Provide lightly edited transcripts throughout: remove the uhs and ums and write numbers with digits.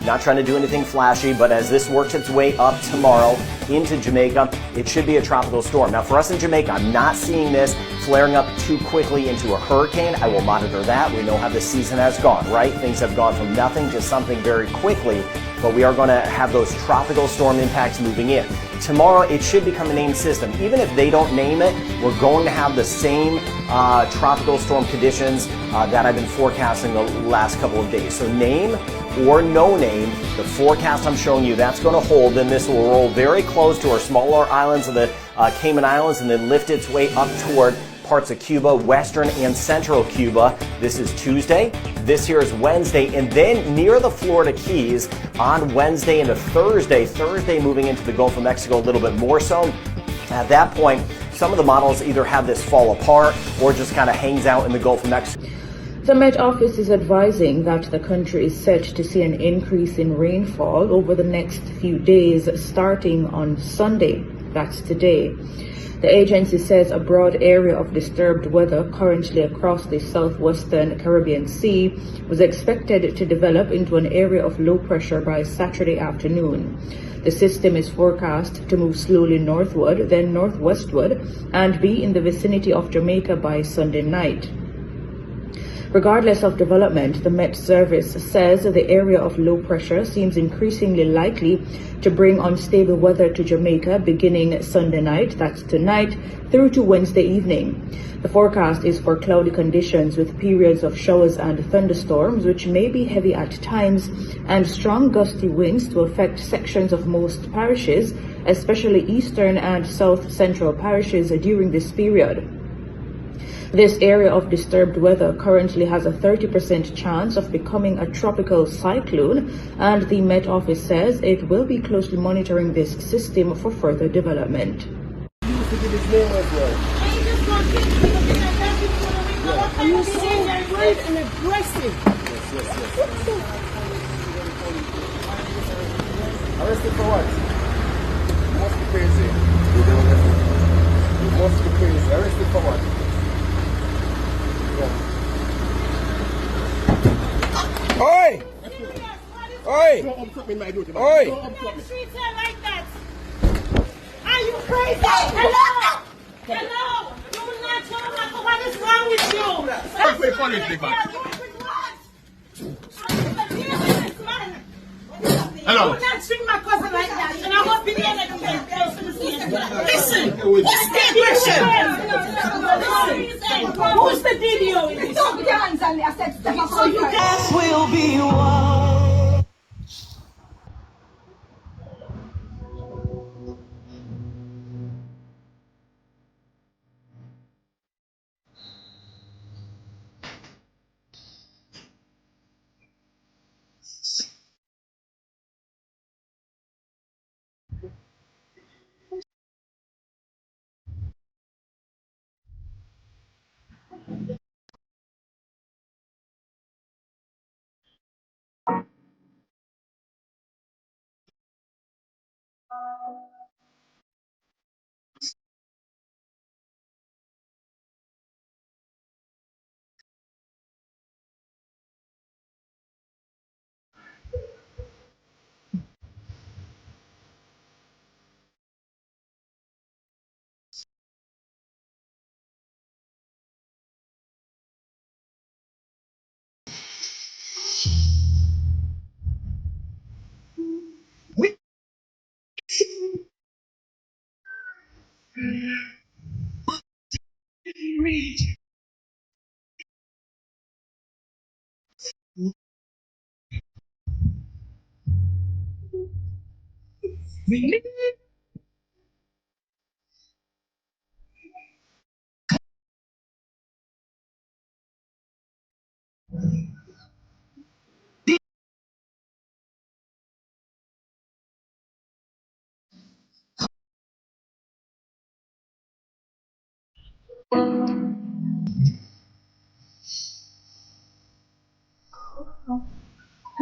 Not trying to do anything flashy, but as this works its way up tomorrow into Jamaica, it should be a tropical storm. Now, for us in Jamaica, I'm not seeing this flaring up too quickly into a hurricane. I will monitor that. We know how the season has gone, right? Things have gone from nothing to something very quickly, but we are going to have those tropical storm impacts moving in. Tomorrow, it should become a named system. Even if they don't name it, we're going to have the same tropical storm conditions that I've been forecasting the last couple of days. So name or no name, the forecast I'm showing you, that's going to hold. Then this will roll very close to our smaller islands of the Cayman Islands and then lift its way up toward parts of Cuba, western and central Cuba. This is Tuesday. This here is Wednesday. And then near the Florida Keys on Wednesday into Thursday. Thursday moving into the Gulf of Mexico a little bit more so. At that point, some of the models either have this fall apart or just kind of hangs out in the Gulf of Mexico. The Met Office is advising that the country is set to see an increase in rainfall over the next few days, starting on Sunday. That's today. The agency says a broad area of disturbed weather currently across the southwestern Caribbean Sea was expected to develop into an area of low pressure by Saturday afternoon. The system is forecast to move slowly northward, then northwestward, and be in the vicinity of Jamaica by Sunday night. Regardless of development, the Met Service says the area of low pressure seems increasingly likely to bring unstable weather to Jamaica beginning Sunday night, that's tonight, through to Wednesday evening. The forecast is for cloudy conditions with periods of showers and thunderstorms, which may be heavy at times, and strong gusty winds to affect sections of most parishes, especially eastern and south central parishes during this period. This area of disturbed weather currently has a 30% chance of becoming a tropical cyclone, and the Met Office says it will be closely monitoring this system for further development. Are you so great and aggressive? Yes. Arrested for what? You must be crazy. You must be crazy. Arrested for what? Oi! Oi! Don't upset me in my duty, man. Oi! Don't upset me. Treat her like that. Are you crazy? Hello? Hello? You will not show up. What is wrong with you? Stop with police, big man. Hello? You will not treat my cousin like that. And I hope you didn't let me get close to the scene. Listen, what's the aggression? Who's the video in this? Don't put your hands on me. I said step up. So you guys will be one.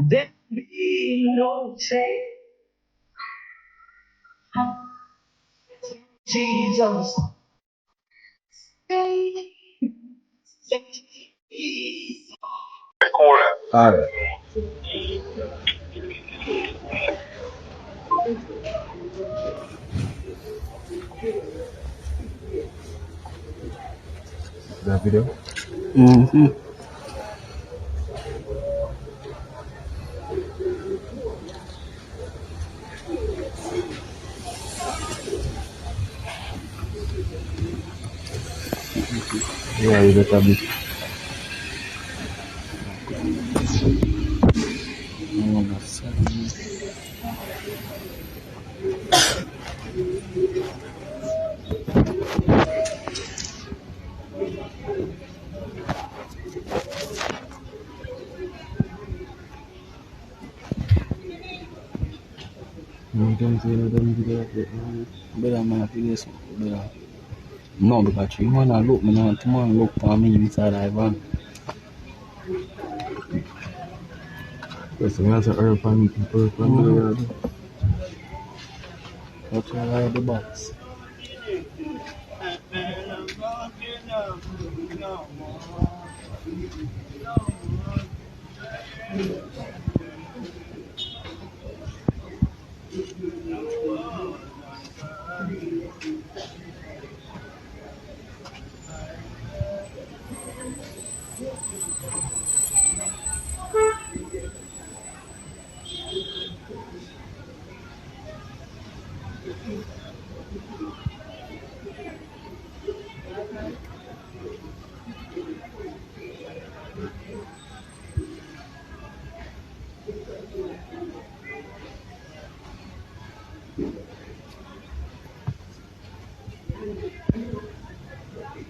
There be no change. Jesus. Alright. That video? Mm-hmm. Yeah, you better be. Better man, this better. No, because you wanna look, man, tomorrow look for me inside the van. Listen, we have to earn from people from the yard. What's all the box?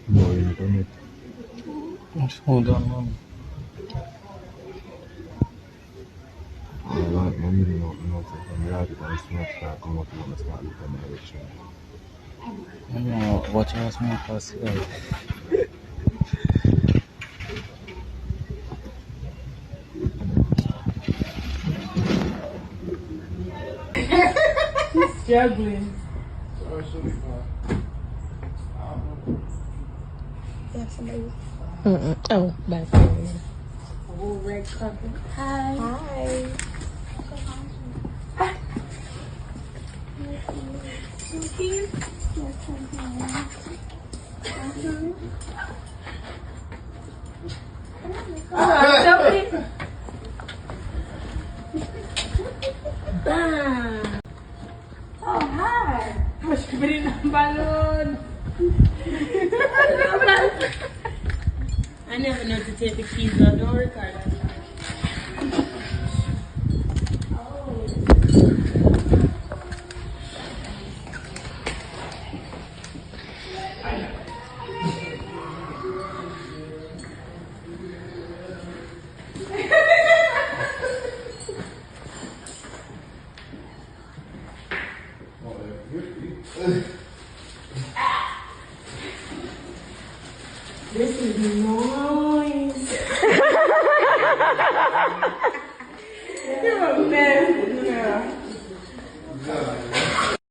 No, you don't need. Just hold on, man. I like my meeting out, you know, so from the yard, I smoke start come out, you want to start looking at the direction. I know, watch your smoke pass here. Juggling. Oh, back there. Oh, red carpet. Hi. Oh, hi. Mas beri ng balon. I never know to take the keys out. Don't record that. This is noise. You're a mess. Yeah.